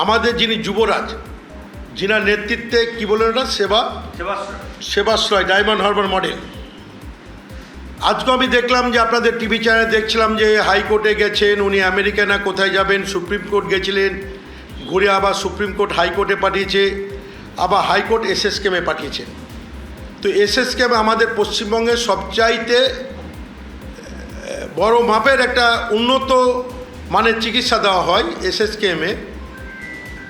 আমাদের যিনি যুবরাজ, যিনার নেতৃত্বে কি বলেন ওটা সেবাশ্রয় ডায়মন্ড হারবার মডেল। আজকে আমি দেখলাম যে আপনাদের টিভি চ্যানেলে দেখছিলাম যে হাইকোর্টে গেছেন উনি, আমেরিকা না কোথায় যাবেন, সুপ্রিম কোর্ট গেছিলেন, ঘুরে আবার সুপ্রিম কোর্ট হাইকোর্টে পাঠিয়েছে, আবার হাইকোর্ট এসএসকেমে পাঠিয়েছেন। তো এসএসকেমে আমাদের পশ্চিমবঙ্গের সবচাইতে বড় মাপের একটা উন্নত মানের চিকিৎসা দেওয়া হয় এসএসকেমে।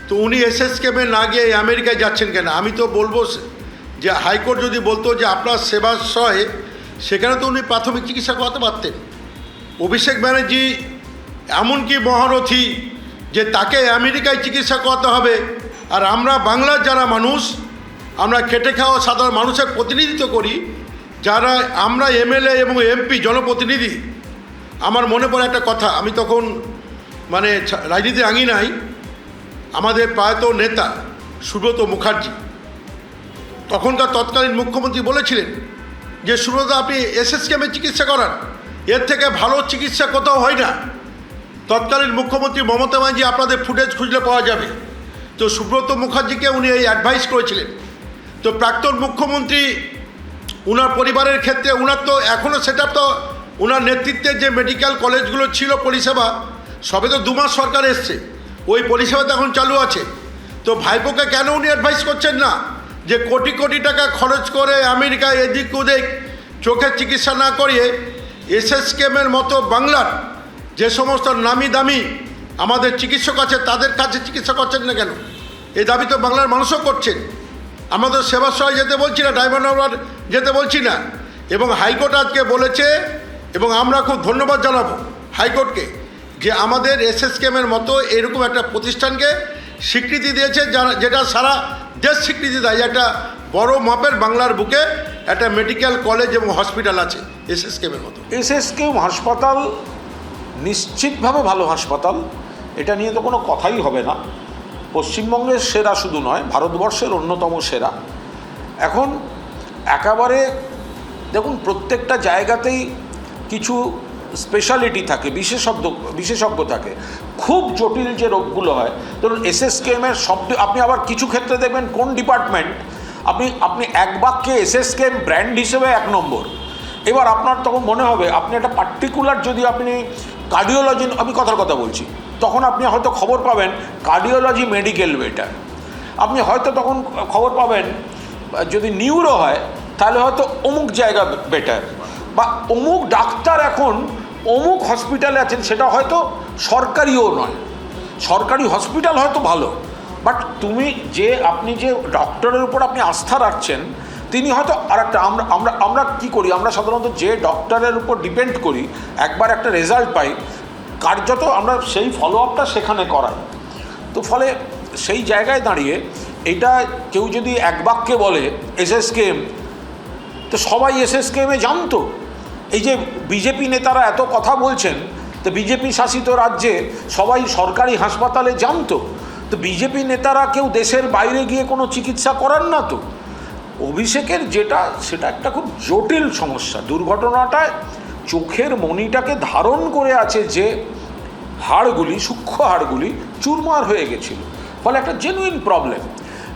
তো উনি এসএসকেমে না গিয়ে আমেরিকায় যাচ্ছেন কেন? আমি তো বলবো যে হাইকোর্ট যদি বলতো যে আপনার সেবাশ্রয়ে, সেখানে তো উনি প্রাথমিক চিকিৎসা করাতে পারতেন। অভিষেক ব্যানার্জি এমনকি মহারথী যে তাকে আমেরিকায় চিকিৎসা করাতে হবে, আর আমরা বাংলার যারা মানুষ, আমরা খেটে খাওয়া সাধারণ মানুষের প্রতিনিধিত্ব করি, যারা আমরা এমএলএ এবং এমপি জনপ্রতিনিধি। আমার মনে পড়ে একটা কথা, আমি তখন মানে রাজনীতি আঙিনায় আমাদের প্রয়াত নেতা সুব্রত মুখার্জি, তখনকার তৎকালীন মুখ্যমন্ত্রী বলেছিলেন যে সুব্রত আপনি এসএসকেমে চিকিৎসা করান, এর থেকে ভালো চিকিৎসা কোথাও হয় না। তৎকালীন মুখ্যমন্ত্রী মমতা ব্যানার্জি, আপনাদের ফুটেজ খুঁজলে পাওয়া যাবে। তো সুব্রত মুখার্জিকে উনি এই অ্যাডভাইস করেছিলেন। তো প্রাক্তন মুখ্যমন্ত্রী ওনার পরিবারের ক্ষেত্রে ওনার তো এখনও সেটা তো ওনার নেতৃত্বে যে মেডিকেল কলেজগুলো ছিল পরিষেবা, সবে তো 2 মাস সরকার এসছে, ওই পরিষেবা তো এখন চালু আছে। তো ভাইপোকে কেন উনি অ্যাডভাইস করছেন না যে কোটি কোটি টাকা খরচ করে আমেরিকায় এদিক ওদিক চোখের চিকিৎসা না করিয়ে এসএসকেমের মতো বাংলার যে সমস্ত নামি দামি আমাদের চিকিৎসক আছে তাদের কাছে চিকিৎসা করছেন না কেন? এই দাবি তো বাংলার মানুষও করছেন। আমাদের সেবাশ্রয় যেতে বলছি না, ডায়মন্ড হারবার যেতে বলছি না। এবং হাইকোর্ট আজকে বলেছে, এবং আমরা খুব ধন্যবাদ জানাবো হাইকোর্টকে, যে আমাদের এসএসকেমের মতো এরকম একটা প্রতিষ্ঠানকে স্বীকৃতি দিয়েছে, যেটা সারা দেশ স্বীকৃতি দেয়। একটা বড় মাপের বাংলার বুকে একটা মেডিকেল কলেজ এবং হসপিটাল আছে এসএসকেমের মতো। এসএসকেম হাসপাতাল নিশ্চিতভাবে ভালো হাসপাতাল, এটা নিয়ে তো কোনো কথাই হবে না। পশ্চিমবঙ্গের সেরা শুধু নয়, ভারতবর্ষের অন্যতম সেরা। এখন একেবারে দেখুন, প্রত্যেকটা জায়গাতেই কিছু স্পেশালিটি থাকে, বিশেষজ্ঞ থাকে। খুব জটিল যে রোগগুলো হয়, ধরুন এসএসকেমের শব্দ, আপনি আবার কিছু ক্ষেত্রে দেখবেন কোন ডিপার্টমেন্ট আপনি এক বাক্যে এসএসকেম ব্র্যান্ড হিসেবে 1 নম্বর। এবার আপনার তখন মনে হবে আপনি একটা পার্টিকুলার, যদি আপনি কার্ডিওলজি, আমি কথার কথা বলছি, তখন আপনি হয়তো খবর পাবেন কার্ডিওলজি মেডিকেল বেটার। আপনি হয়তো তখন খবর পাবেন যদি নিউরো হয় তাহলে হয়তো অমুক জায়গা বেটার, বা অমুক ডাক্তার এখন অমুক হসপিটালে আছেন, সেটা হয়তো সরকারিও নয়, সরকারি হসপিটাল হয়তো ভালো, বাট আপনি যে ডক্টরের উপর আপনি আস্থা রাখছেন তিনি হয়তো আরেকটা। আমরা কী করি, আমরা সাধারণত যে ডক্টরের উপর ডিপেন্ড করি, একবার একটা রেজাল্ট পাই, কার্যত আমরা সেই ফলো আপটা সেখানে করাই। তো ফলে সেই জায়গায় দাঁড়িয়ে এটা কেউ যদি এক বাক্যে বলে এসএসকেম, তো সবাই এসএসকেমে জানতো। এই যে বিজেপি নেতারা এত কথা বলছেন, তো বিজেপি শাসিত রাজ্যে সবাই সরকারি হাসপাতালে জানতো। তো বিজেপি নেতারা কেউ দেশের বাইরে গিয়ে কোনো চিকিৎসা করান না। তো অভিষেকের সেটা একটা খুব জটিল সমস্যা। দুর্ঘটনাটায় চোখের মণিটাকে ধারণ করে আছে যে হাড়গুলি, সূক্ষ্ম হাড়গুলি চুরমার হয়ে গেছিল, ফলে একটা জেনুইন প্রবলেম।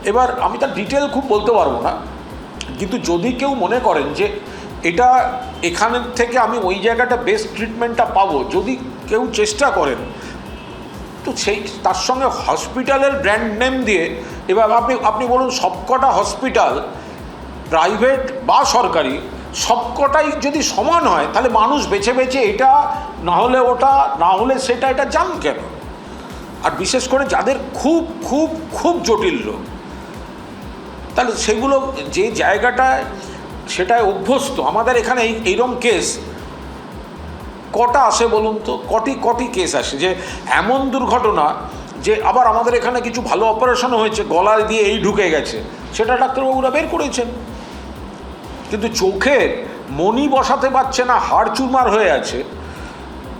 এবার আমি তার ডিটেল খুব বলতে পারবো না, কিন্তু যদি কেউ মনে করেন যে এখানের থেকে আমি ওই জায়গাটা বেস্ট ট্রিটমেন্টটা পাবো, যদি কেউ চেষ্টা করেন, তো তার সঙ্গে হসপিটালের ব্র্যান্ড নেম দিয়ে, এবার আপনি বলুন সবকটা হসপিটাল প্রাইভেট বা সরকারি সবকটাই যদি সমান হয়, তাহলে মানুষ বেছে বেছে এটা না হলে ওটা, না হলে সেটা, এটা যান কেন? আর বিশেষ করে যাদের খুব খুব খুব জটিল রোগ, তাহলে সেগুলো যে জায়গাটায় সেটায় অভ্যস্ত। আমাদের এখানে এইরকম কেস কটা আসে বলুন তো, কটি কেস আসে যে এমন দুর্ঘটনা যে আবার আমাদের এখানে কিছু ভালো অপারেশনও হয়েছে, গলায় দিয়ে এই ঢুকে গেছে, সেটা ডাক্তারবাবুরা বের করেছেন, কিন্তু চোখের মণি বসাতে পারছে না, হাড় চুরমার হয়ে আছে।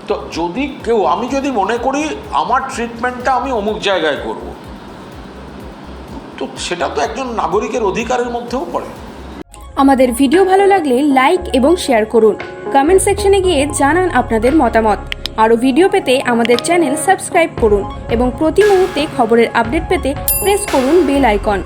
তো আমি যদি মনে করি আমার ট্রিটমেন্টটা আমি অমুক জায়গায় করব, তো সেটা তো একজন নাগরিকের অধিকারের মধ্যেও পড়ে। আমাদের ভিডিও ভালো লাগলে লাইক এবং শেয়ার করুন। কমেন্ট সেকশনে গিয়ে জানান আপনাদের মতামত। আরও ভিডিও পেতে আমাদের চ্যানেল সাবস্ক্রাইব করুন এবং প্রতি মুহূর্তে খবরের আপডেট পেতে প্রেস করুন বেল আইকন।